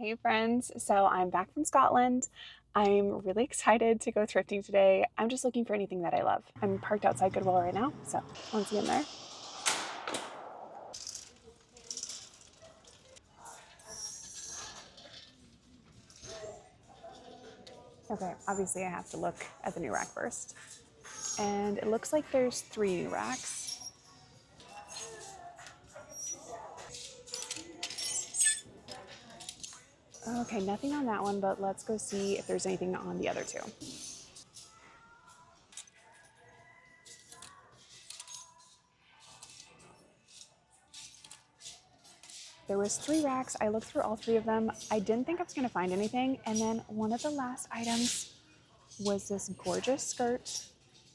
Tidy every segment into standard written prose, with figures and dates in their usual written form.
Hey friends, so I'm back from Scotland. I'm really excited to go thrifting today. I'm just looking for anything that I love. I'm parked outside Goodwill right now, so let's get in there. Okay, obviously I have to look at the new rack first. And it looks like there's 3 new racks. Okay, nothing on that one, but let's go see if there's anything on the other 2. There was 3 racks. I looked through all 3 of them. I didn't think I was gonna find anything. And then one of the last items was this gorgeous skirt.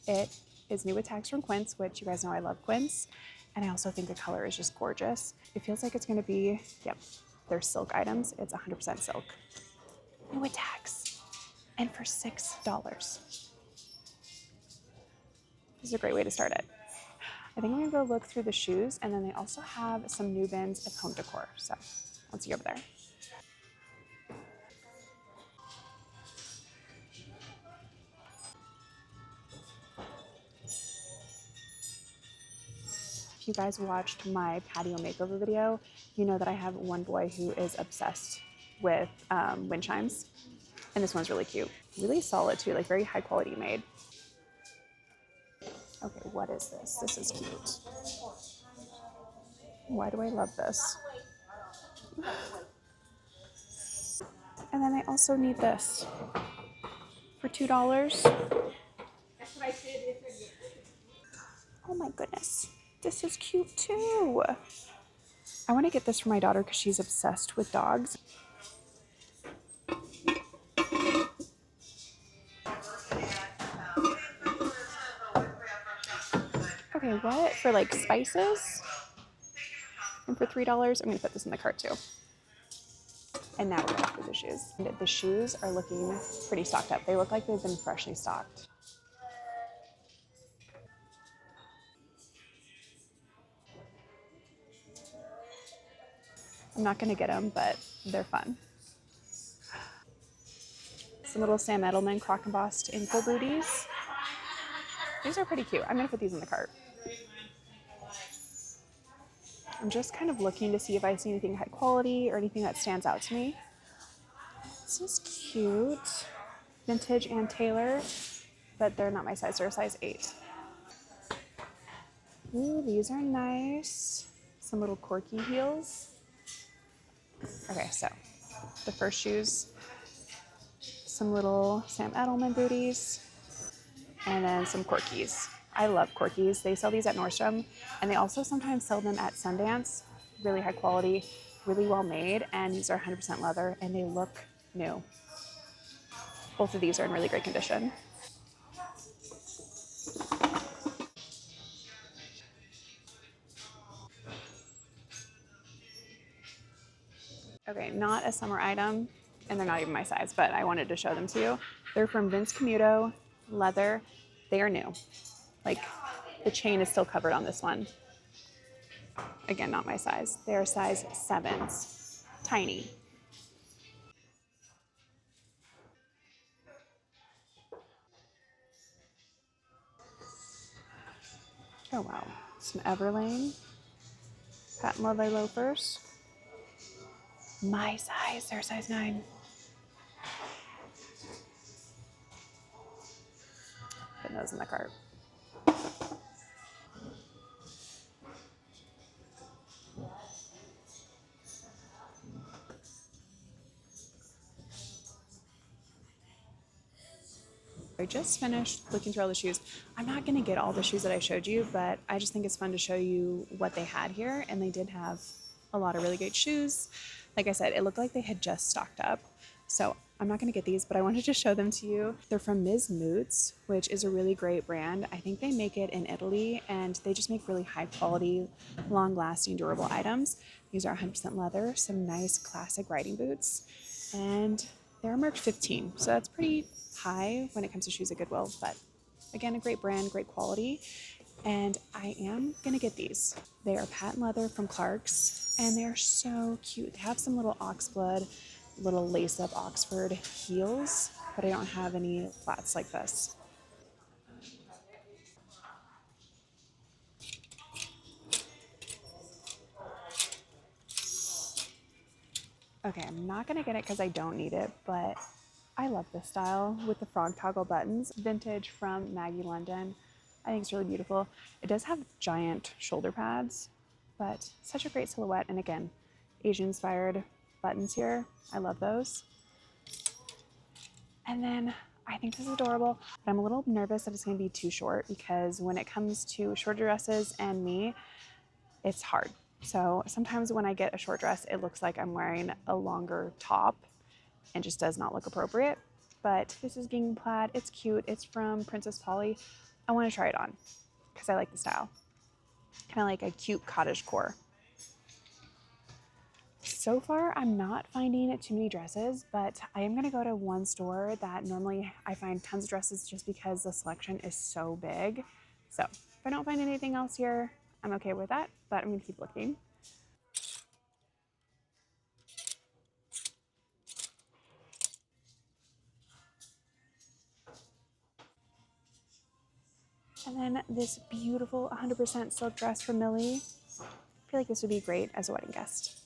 It is new with tags from Quince, which you guys know I love Quince. And I also think the color is just gorgeous. It feels like it's gonna be, yep, they're silk items. It's 100% silk. New with tags. And for $6. This is a great way to start it. I think I'm gonna go look through the shoes, and then they also have some new bins of home decor. So let's see over there. If you guys watched my patio makeover video, you know that I have one boy who is obsessed with wind chimes. And this one's really cute. Really solid too, like very high quality made. Okay, what is this? This is cute. Why do I love this? And then I also need this for $2. Oh my goodness. This is cute too. I want to get this for my daughter because she's obsessed with dogs. Okay, what? For like spices? And for $3, I'm going to put this in the cart too. And now we're going to do the shoes. And the shoes are looking pretty stocked up. They look like they've been freshly stocked. I'm not going to get them, but they're fun. Some little Sam Edelman crock embossed ankle booties. These are pretty cute. I'm going to put these in the cart. I'm just kind of looking to see if I see anything high quality or anything that stands out to me. This is cute. Vintage and Taylor, but they're not my size. They're a size 8. Ooh, these are nice. Some little corky heels. Okay, so the first shoes, some little Sam Edelman booties, and then some corkies. I love corkies. They sell these at Nordstrom, and they also sometimes sell them at Sundance. Really high quality, really well made, and these are 100% leather, and they look new. Both of these are in really great condition. Okay, not a summer item, and they're not even my size, but I wanted to show them to you. They're from Vince Camuto, leather. They are new. Like, the chain is still covered on this one. Again, not my size. They're size 7s. Tiny. Oh wow. Some Everlane. Patent leather loafers. My size. They're size 9. Put those in the cart. I just finished looking through all the shoes. I'm not going to get all the shoes that I showed you, but I just think it's fun to show you what they had here. And they did have a lot of really great shoes. Like I said, it looked like they had just stocked up. So I'm not going to get these, but I wanted to show them to you. They're from Ms. Moots, which is a really great brand. I think they make it in Italy, and they just make really high quality, long lasting, durable items. These are 100% leather, some nice classic riding boots, and they're marked 15. So that's pretty high when it comes to shoes at Goodwill, but again, a great brand, great quality. And I am gonna get these. They are patent leather from Clark's, and they are so cute. They have some little oxblood little lace-up Oxford heels, but I don't have any flats like this. Okay, I'm not gonna get it because I don't need it, but I love this style with the frog toggle buttons. Vintage from Maggie London. I think it's really beautiful. It does have giant shoulder pads, but such a great silhouette. And again, Asian inspired buttons here. I love those. And then I think this is adorable, but I'm a little nervous that it's gonna be too short because when it comes to short dresses and me, it's hard. So sometimes when I get a short dress, it looks like I'm wearing a longer top and just does not look appropriate. But this is gingham plaid. It's cute. It's from Princess Polly. I want to try it on because I like the style. Kind of like a cute cottagecore. So far, I'm not finding too many dresses, but I am going to go to one store that normally I find tons of dresses just because the selection is so big. So if I don't find anything else here, I'm okay with that, but I'm going to keep looking. And then this beautiful 100% silk dress from Millie. I feel like this would be great as a wedding guest.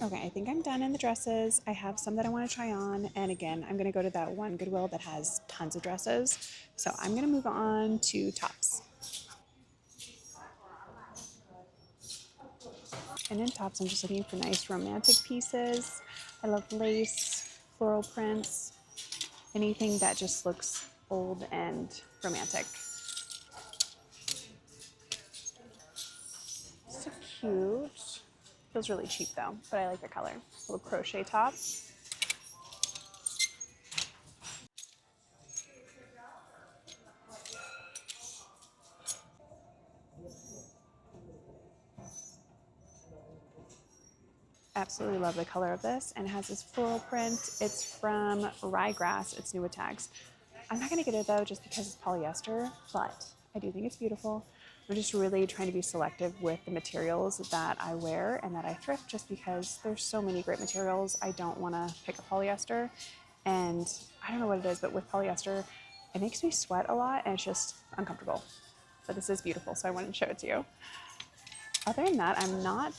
Okay, I think I'm done in the dresses. I have some that I want to try on. And again, I'm going to go to that one Goodwill that has tons of dresses. So I'm going to move on to tops. And in tops, I'm just looking for nice romantic pieces. I love lace, floral prints, anything that just looks old and romantic. So cute. Feels really cheap though, but I like the color. Little crochet top. Absolutely love the color of this, and it has this floral print. It's from Ryegrass. It's new with tags. I'm not going to get it though just because it's polyester, but I do think it's beautiful. I'm just really trying to be selective with the materials that I wear and that I thrift just because there's so many great materials. I don't want to pick a polyester, and I don't know what it is, but with polyester, it makes me sweat a lot and it's just uncomfortable. But this is beautiful, so I wanted to show it to you. Other than that, I'm not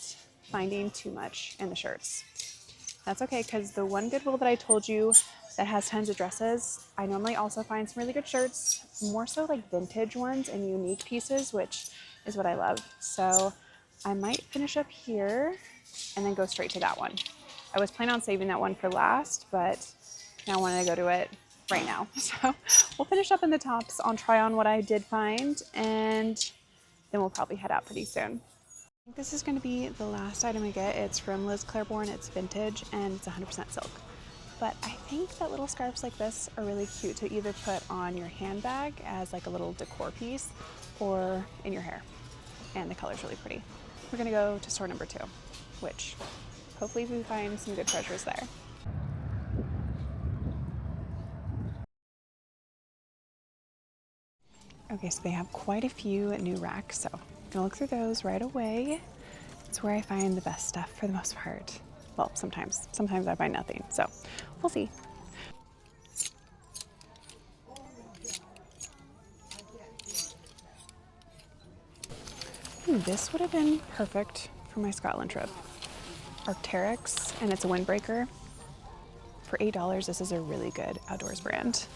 finding too much in the shirts. That's okay, because the one Goodwill that I told you that has tons of dresses, I normally also find some really good shirts, more so like vintage ones and unique pieces, which is what I love. So I might finish up here and then go straight to that one. I was planning on saving that one for last, but now I want to go to it right now. So we'll finish up in the tops. I'll try on what I did find, and then we'll probably head out pretty soon. This is going to be the last item I get. It's from Liz Claiborne. It's vintage and it's 100% silk. But I think that little scarves like this are really cute to either put on your handbag as like a little decor piece or in your hair. And the color's really pretty. We're going to go to store number 2, which hopefully we find some good treasures there. Okay, so they have quite a few new racks, so I'm gonna look through those right away. It's where I find the best stuff for the most part. Well, sometimes I find nothing, so we'll see. This would have been perfect for my Scotland trip. Arc'teryx, and it's a windbreaker. For $8, this is a really good outdoors brand.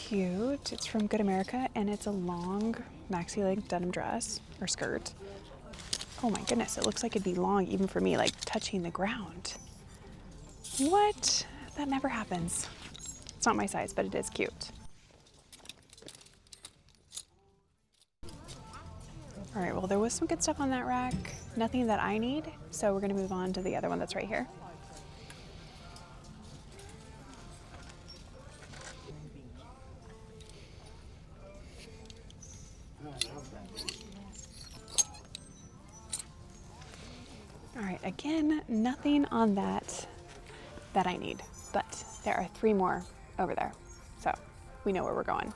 Cute. It's from Good America, and it's a long maxi length denim dress or skirt. Oh my goodness, it looks like it'd be long even for me, like touching the ground. What? That never happens. It's not my size, but it is cute. All right, well, there was some good stuff on that rack. Nothing that I need, so we're gonna move on to the other one that's right here. All right, again, nothing on that I need, but there are 3 more over there, so we know where we're going.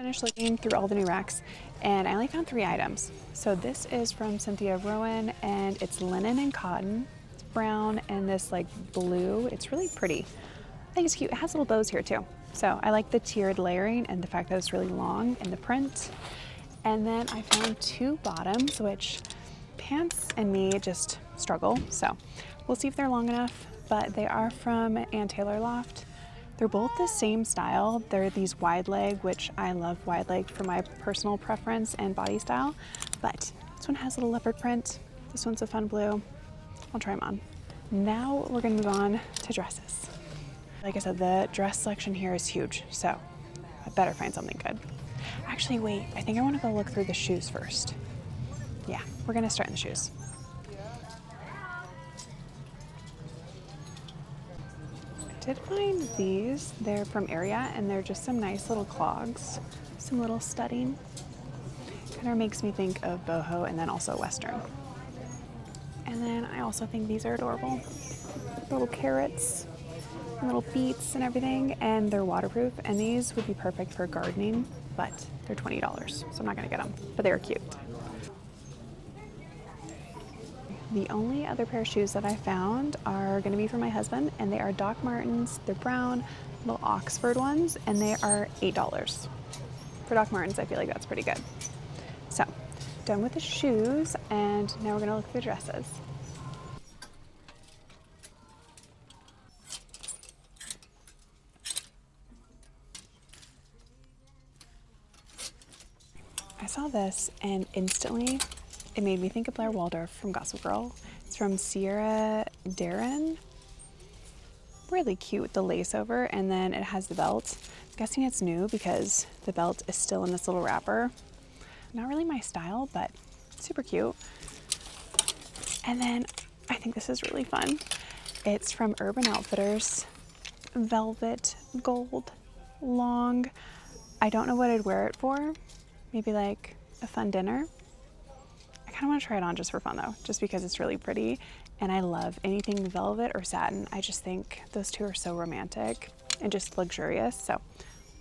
Finished looking through all the new racks and I only found 3 items. So this is from Cynthia Rowan and it's linen and cotton. It's brown and this like blue. It's really pretty. I think it's cute. It has little bows here too. So I like the tiered layering and the fact that it's really long in the print. And then I found 2 bottoms, which pants and me just struggle. So we'll see if they're long enough, but they are from Ann Taylor Loft. They're both the same style. They're these wide leg, which I love wide leg for my personal preference and body style. But this one has a little leopard print. This one's a fun blue. I'll try them on. Now we're gonna move on to dresses. Like I said, the dress selection here is huge, so I better find something good. Actually, wait, I think I wanna go look through the shoes first. Yeah, we're gonna start in the shoes. I did find these. They're from Area and they're just some nice little clogs, some little studding. Kind of makes me think of boho and then also Western. And then I also think these are adorable. Little carrots, and little beets and everything, and they're waterproof. And these would be perfect for gardening, but they're $20, so I'm not gonna get them, but they were cute. The only other pair of shoes that I found are gonna be for my husband, and they are Doc Martens. They're brown, little Oxford ones, and they are $8. For Doc Martens, I feel like that's pretty good. So, done with the shoes, and now we're gonna look for the dresses. I saw this, and instantly, it made me think of Blair Waldorf from Gossip Girl. It's from Sierra Darren. Really cute with the lace over, and then it has the belt. I'm guessing it's new because the belt is still in this little wrapper. Not really my style, but super cute. And then I think this is really fun. It's from Urban Outfitters. Velvet gold, long. I don't know what I'd wear it for. Maybe like a fun dinner. I kind of want to try it on just for fun though, just because it's really pretty. And I love anything velvet or satin. I just think those two are so romantic and just luxurious. So I'm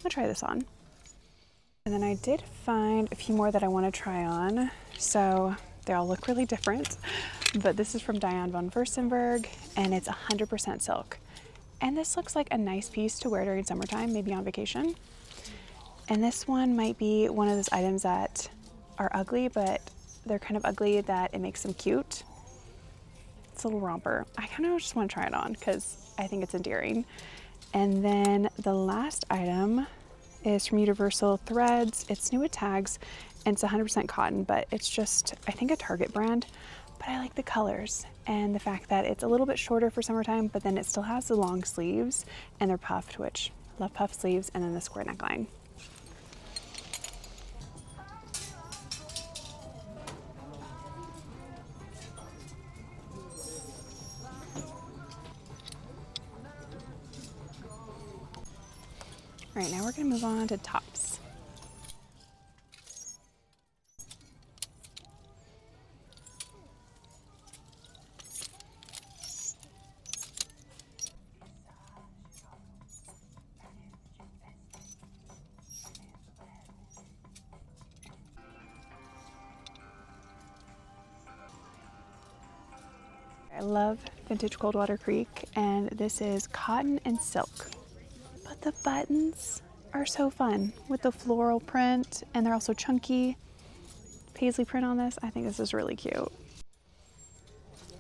gonna try this on. And then I did find a few more that I want to try on. So they all look really different, but this is from Diane von Furstenberg and it's 100% silk. And this looks like a nice piece to wear during summertime, maybe on vacation. And this one might be one of those items that are ugly, but they're kind of ugly that it makes them cute. It's a little romper. I kind of just want to try it on because I think it's endearing. And then the last item is from Universal Threads. It's new with tags and it's 100% cotton, but it's just, I think, a Target brand. But I like the colors and the fact that it's a little bit shorter for summertime, but then it still has the long sleeves and they're puffed, which I love puff sleeves, and then the square neckline. All right, now we're gonna move on to tops. I love vintage Coldwater Creek, and this is cotton and silk. But the buttons are so fun with the floral print, and they're also chunky. Paisley print on this. I think this is really cute.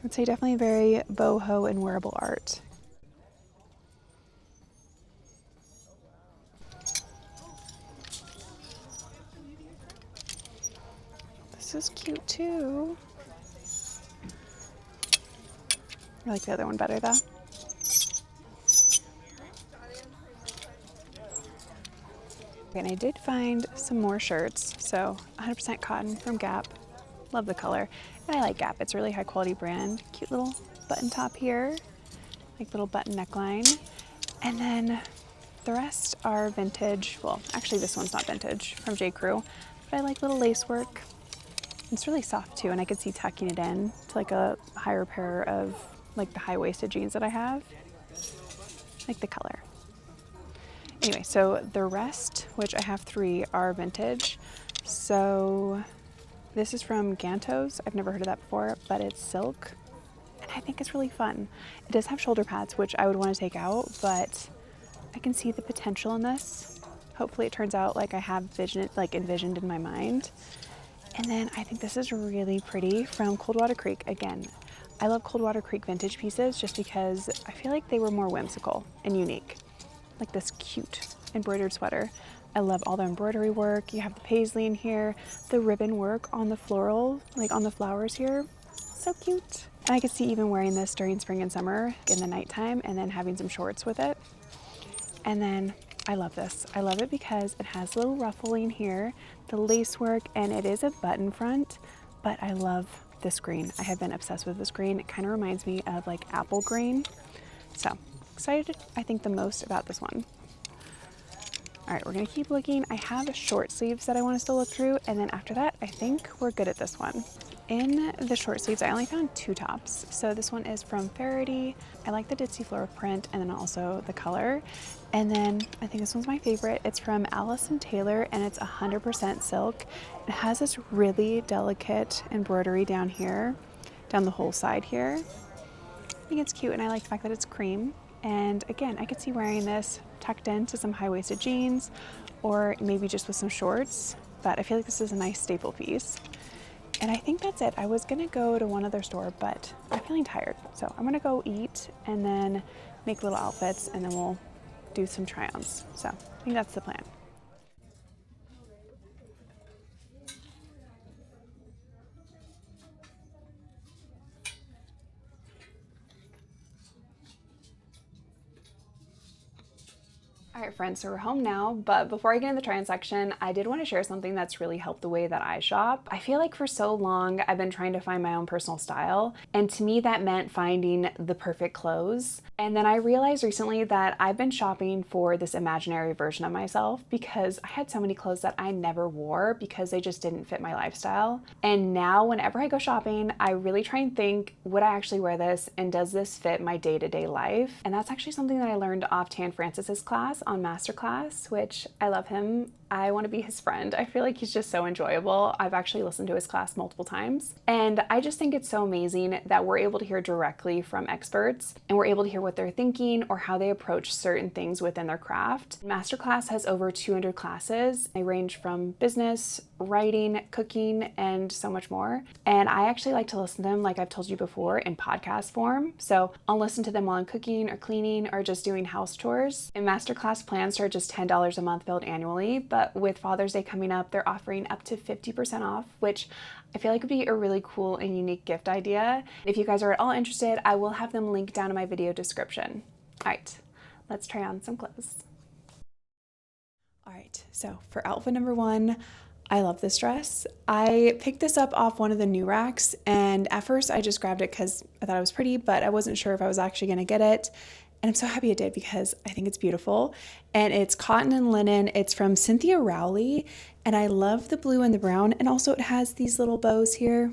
I'd say definitely very boho and wearable art. This is cute too. I like the other one better though. And I did find some more shirts. So 100% cotton from Gap. Love the color. And I like Gap. It's a really high quality brand. Cute little button top here. Like little button neckline. And then the rest are vintage. Well, actually this one's not vintage, from J. Crew. But I like little lace work. It's really soft too, and I could see tucking it in to like a higher pair of like the high-waisted jeans that I have. I like the color. Anyway, so the rest, which I have 3, are vintage. So this is from Gantos. I've never heard of that before, but it's silk, and I think it's really fun. It does have shoulder pads, which I would want to take out, but I can see the potential in this. Hopefully it turns out like I have envisioned in my mind. And then I think this is really pretty from Coldwater Creek. Again, I love Coldwater Creek vintage pieces just because I feel like they were more whimsical and unique. Like this cute embroidered sweater. I love all the embroidery work. You have the paisley in here, the ribbon work on the floral, like on the flowers here. So cute. And I could see even wearing this during spring and summer in the nighttime and then having some shorts with it. And then I love this. I love it because it has a little ruffling here, the lace work, and it is a button front, but I love this green. I have been obsessed with this green. It kind of reminds me of like apple green. So excited, I think, the most about this one. All right, we're gonna keep looking. I have short sleeves that I want to still look through, and then after that, I think we're good at this one. In the short sleeves, I only found 2 tops. So this one is from Faraday. I like the ditzy floral print and then also the color. And then I think this one's my favorite. It's from Allison Taylor and it's 100% silk. It has this really delicate embroidery down here, down the whole side here. I think it's cute and I like the fact that it's cream. And again, I could see wearing this tucked into some high-waisted jeans or maybe just with some shorts, but I feel like this is a nice staple piece. And I think that's it. I was gonna go to one other store, but I'm feeling tired. So I'm gonna go eat and then make little outfits and then we'll do some try-ons. So I think that's the plan. All right, friends, so we're home now, but before I get in the try-on section, I did want to share something that's really helped the way that I shop. I feel like for so long, I've been trying to find my own personal style, and to me, that meant finding the perfect clothes. And then I realized recently that I've been shopping for this imaginary version of myself because I had so many clothes that I never wore because they just didn't fit my lifestyle. And now, whenever I go shopping, I really try and think, would I actually wear this, and does this fit my day-to-day life? And that's actually something that I learned off Tan Francis's class on Masterclass, which I love him. I want to be his friend. I feel like he's just so enjoyable. I've actually listened to his class multiple times. And I just think it's so amazing that we're able to hear directly from experts and we're able to hear what they're thinking or how they approach certain things within their craft. Masterclass has over 200 classes. They range from business, writing, cooking, and so much more. And I actually like to listen to them, like I've told you before, in podcast form. So I'll listen to them while I'm cooking or cleaning or just doing house chores. And Masterclass plans start just $10 a month billed annually, but with Father's Day coming up, they're offering up to 50% off, which I feel like would be a really cool and unique gift idea. If you guys are at all interested, I will have them linked down in my video description. All right, let's try on some clothes. All right, so for outfit number 1, I love this dress. I picked this up off one of the new racks, and at first I just grabbed it because I thought it was pretty, but I wasn't sure if I was actually gonna get it. And I'm so happy I did because I think it's beautiful. And it's cotton and linen. It's from Cynthia Rowley. And I love the blue and the brown. And also it has these little bows here.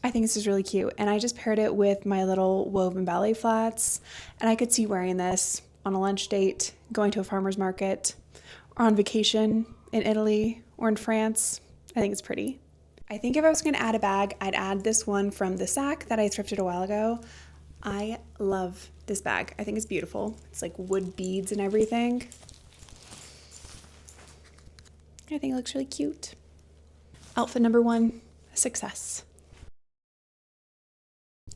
I think this is really cute. And I just paired it with my little woven ballet flats. And I could see wearing this on a lunch date, going to a farmer's market, or on vacation in Italy or in France. I think it's pretty. I think if I was gonna add a bag, I'd add this one from the Sack that I thrifted a while ago. I love this bag. I think it's beautiful. It's like wood beads and everything. I think it looks really cute. Outfit number 1, success.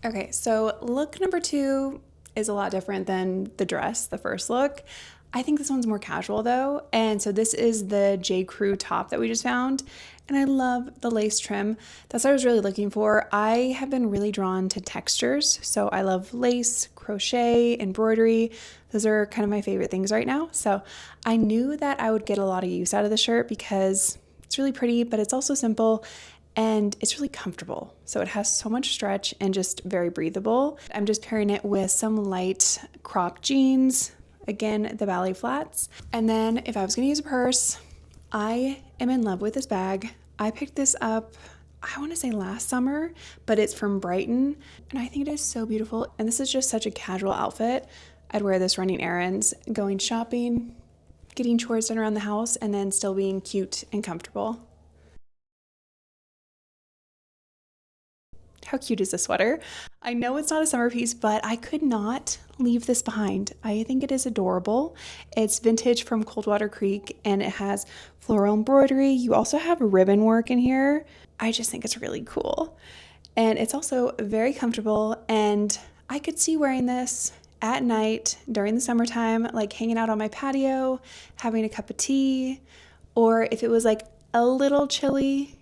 Okay, so look number 2 is a lot different than the dress, the first look. I think this one's more casual though. And so this is the J. Crew top that we just found. And I love the lace trim. That's what I was really looking for. I have been really drawn to textures. So I love lace, crochet, embroidery. Those are kind of my favorite things right now. So I knew that I would get a lot of use out of the shirt because it's really pretty, but it's also simple and it's really comfortable. So it has so much stretch and just very breathable. I'm just pairing it with some light cropped jeans, again, the ballet flats. And then if I was gonna use a purse, I am in love with this bag. I picked this up, I want to say last summer, but it's from Brighton. And I think it is so beautiful. And this is just such a casual outfit. I'd wear this running errands, going shopping, getting chores done around the house, and then still being cute and comfortable. How cute is this sweater? I know it's not a summer piece, but I could not leave this behind. I think it is adorable. It's vintage from Coldwater Creek and it has floral embroidery. You also have ribbon work in here. I just think it's really cool. And it's also very comfortable, and I could see wearing this at night during the summertime, like hanging out on my patio, having a cup of tea, or if it was like a little chilly,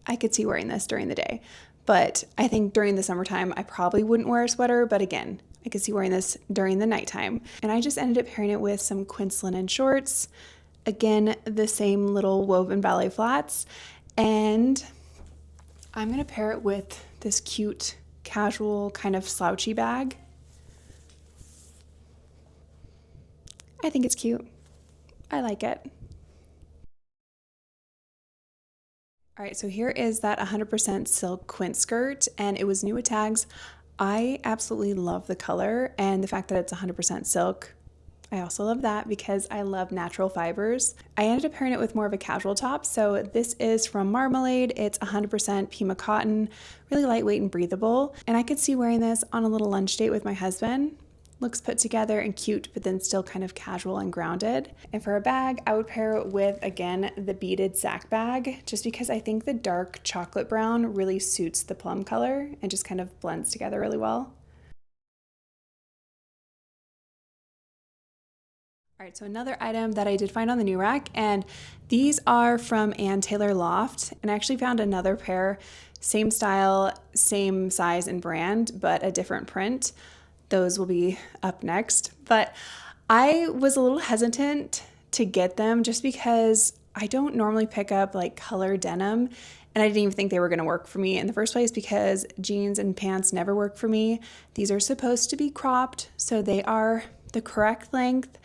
I could see wearing this during the day. But I think during the summertime, I probably wouldn't wear a sweater, but again, I could see wearing this during the nighttime. And I just ended up pairing it with some quince linen shorts. Again, the same little woven ballet flats. And I'm gonna pair it with this cute, casual, kind of slouchy bag. I think it's cute. I like it. All right, so here is that 100% silk quince skirt, and it was new with tags. I absolutely love the color and the fact that it's 100% silk. I also love that because I love natural fibers. I ended up pairing it with more of a casual top. So this is from Marmalade. It's 100% Pima cotton, really lightweight and breathable. And I could see wearing this on a little lunch date with my husband. Looks put together and cute, but then still kind of casual and grounded. And for a bag, I would pair it with, again, the beaded sack bag, just because I think the dark chocolate brown really suits the plum color and just kind of blends together really well. All right, so another item that I did find on the new rack, and these are from Ann Taylor Loft, and I actually found another pair, same style, same size and brand, but a different print. Those will be up next, but I was a little hesitant to get them just because I don't normally pick up like color denim, and I didn't even think they were going to work for me in the first place because jeans and pants never work for me. These are supposed to be cropped, so they are the correct length.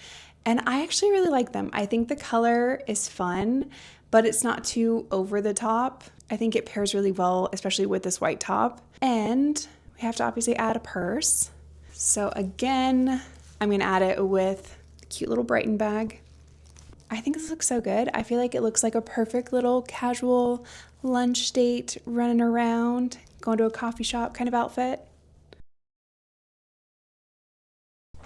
And I actually really like them. I think the color is fun, but it's not too over the top. I think it pairs really well, especially with this white top. And we have to obviously add a purse. So again, I'm gonna add it with a cute little Brighton bag. I think this looks so good. I feel like it looks like a perfect little casual lunch date, running around, going to a coffee shop kind of outfit.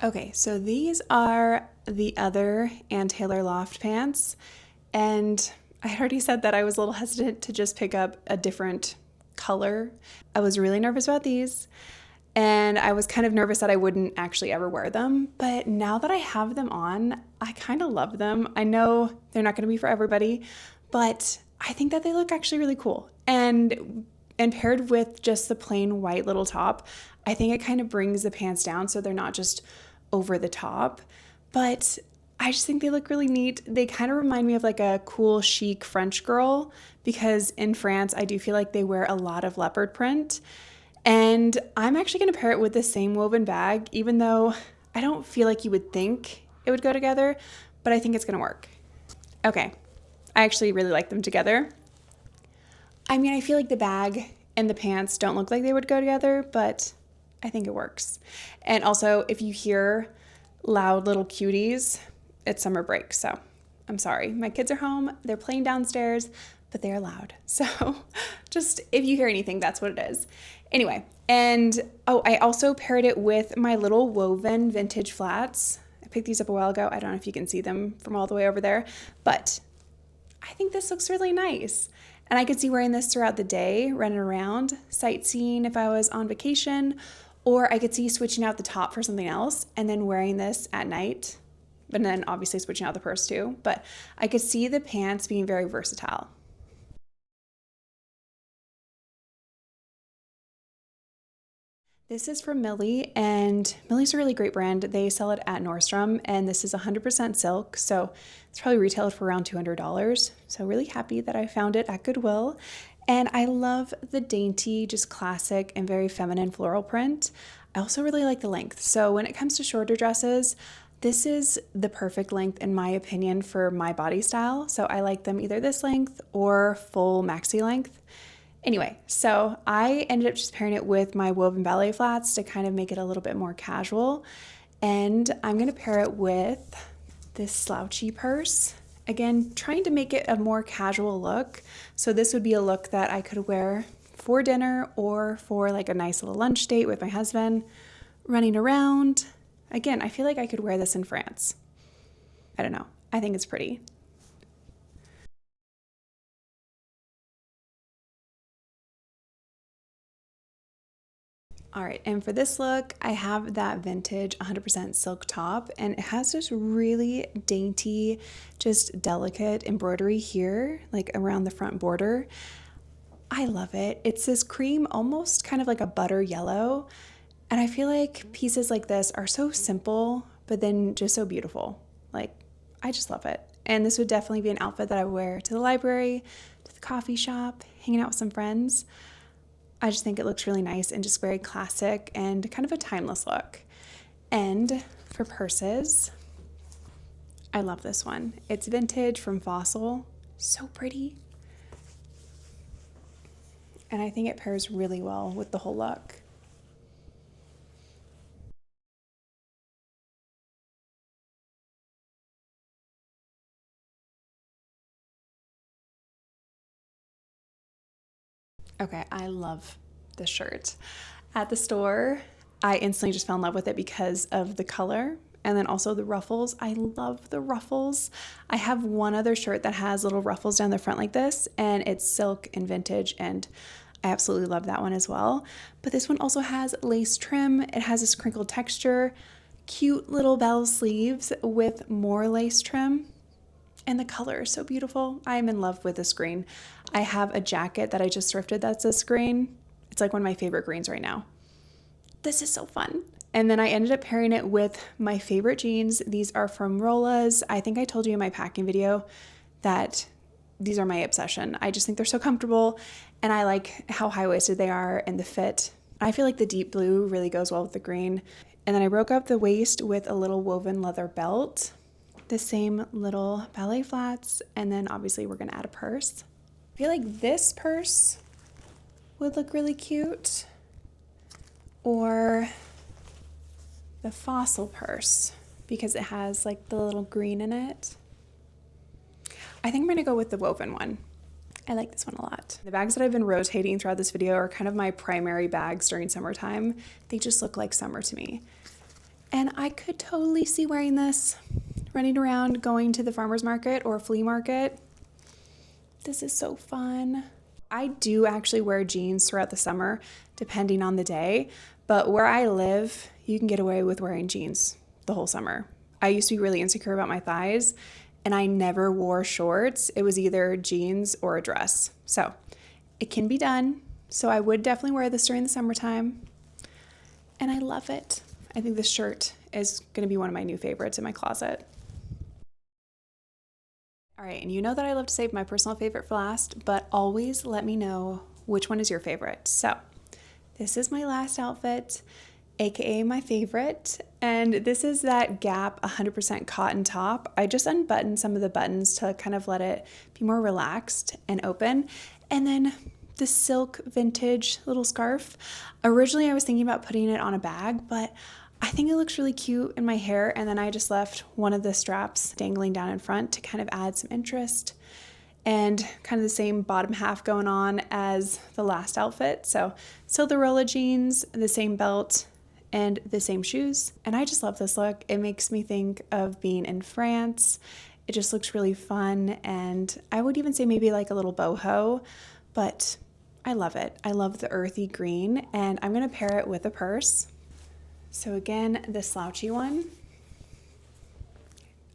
Okay, so these are the other Ann Taylor Loft pants, and I had already said that I was a little hesitant to just pick up a different color. I was really nervous about these, and I was kind of nervous that I wouldn't actually ever wear them, but now that I have them on, I kind of love them. I know they're not going to be for everybody, but I think that they look actually really cool. And paired with just the plain white little top, I think it kind of brings the pants down so they're not just over the top, but I just think they look really neat. They kind of remind me of like a cool chic French girl because in France, I do feel like they wear a lot of leopard print. And I'm actually going to pair it with the same woven bag, even though I don't feel like you would think it would go together, but I think it's going to work. Okay, I actually really like them together. I mean, I feel like the bag and the pants don't look like they would go together, but I think it works. And also, if you hear loud little cuties, it's summer break, so I'm sorry. My kids are home, they're playing downstairs, but they are loud. So just if you hear anything, that's what it is. Anyway, and oh, I also paired it with my little woven vintage flats. I picked these up a while ago. I don't know if you can see them from all the way over there, but I think this looks really nice. And I could see wearing this throughout the day, running around, sightseeing if I was on vacation, or I could see switching out the top for something else and then wearing this at night, and then obviously switching out the purse too. But I could see the pants being very versatile. This is from Millie, and Millie's a really great brand. They sell it at Nordstrom, and this is 100% silk, so it's probably retailed for around $200. So really happy that I found it at Goodwill. And I love the dainty, just classic and very feminine floral print. I also really like the length. So when it comes to shorter dresses, this is the perfect length in my opinion for my body style. So I like them either this length or full maxi length. Anyway, so I ended up just pairing it with my woven ballet flats to kind of make it a little bit more casual. And I'm gonna pair it with this slouchy purse. Again, trying to make it a more casual look. So this would be a look that I could wear for dinner or for like a nice little lunch date with my husband, running around. Again, I feel like I could wear this in France. I don't know. I think it's pretty. All right, and for this look, I have that vintage 100% silk top, and it has this really dainty, just delicate embroidery here, like around the front border. I love it. It's this cream, almost kind of like a butter yellow, and I feel like pieces like this are so simple, but then just so beautiful. Like, I just love it. And this would definitely be an outfit that I would wear to the library, to the coffee shop, hanging out with some friends. I just think it looks really nice and just very classic and kind of a timeless look. And for purses, I love this one. It's vintage from Fossil. So pretty. And I think it pairs really well with the whole look. Okay, I love this shirt. At the store, I instantly just fell in love with it because of the color and then also the ruffles. I love the ruffles. I have one other shirt that has little ruffles down the front like this, and it's silk and vintage, and I absolutely love that one as well. But this one also has lace trim. It has this crinkled texture, cute little bell sleeves with more lace trim. And the color is so beautiful. I am in love with this green. I have a jacket that I just thrifted that's this green. It's like one of my favorite greens right now. This is so fun. And then I ended up pairing it with my favorite jeans. These are from Rolla's. I think I told you in my packing video that these are my obsession. I just think they're so comfortable, and I like how high-waisted they are and the fit. I feel like the deep blue really goes well with the green. And then I broke up the waist with a little woven leather belt, the same little ballet flats, and then obviously we're gonna add a purse. I feel like this purse would look really cute, or the Fossil purse because it has like the little green in it. I think I'm gonna go with the woven one. I like this one a lot. The bags that I've been rotating throughout this video are kind of my primary bags during summertime. They just look like summer to me. And I could totally see wearing this, running around, going to the farmer's market or flea market. This is so fun. I do actually wear jeans throughout the summer, depending on the day, but where I live, you can get away with wearing jeans the whole summer. I used to be really insecure about my thighs, and I never wore shorts. It was either jeans or a dress. So it can be done. So I would definitely wear this during the summertime, and I love it. I think this shirt is gonna be one of my new favorites in my closet. All right, and you know that I love to save my personal favorite for last, but always let me know which one is your favorite. So this is my last outfit, AKA my favorite, and this is that Gap 100% cotton top. I just unbuttoned some of the buttons to kind of let it be more relaxed and open. And then the silk vintage little scarf. Originally I was thinking about putting it on a bag, but I think it looks really cute in my hair, and then I just left one of the straps dangling down in front to kind of add some interest, and kind of the same bottom half going on as the last outfit. So still the Rolla jeans, the same belt, and the same shoes. And I just love this look. It makes me think of being in France. It just looks really fun, and I would even say maybe like a little boho, but I love it. I love the earthy green, and I'm gonna pair it with a purse. So again, the slouchy one,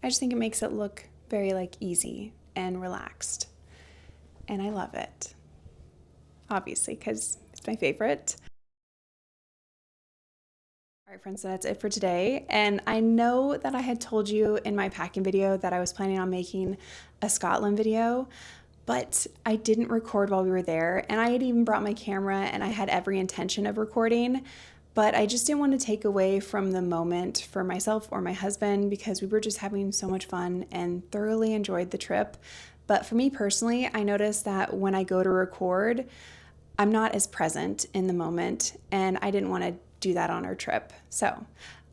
I just think it makes it look very like easy and relaxed. And I love it, obviously, because it's my favorite. All right, friends, so that's it for today. And I know that I had told you in my packing video that I was planning on making a Scotland video, but I didn't record while we were there. And I had even brought my camera, and I had every intention of recording, but I just didn't want to take away from the moment for myself or my husband because we were just having so much fun and thoroughly enjoyed the trip. But for me personally, I noticed that when I go to record, I'm not as present in the moment, and I didn't want to do that on our trip. So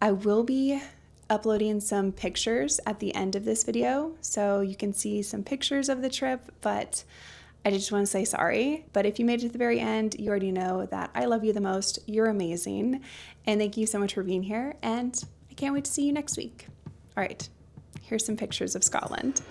I will be uploading some pictures at the end of this video so you can see some pictures of the trip, but I just want to say sorry. But if you made it to the very end, you already know that I love you the most. You're amazing. And thank you so much for being here. And I can't wait to see you next week. All right, here's some pictures of Scotland.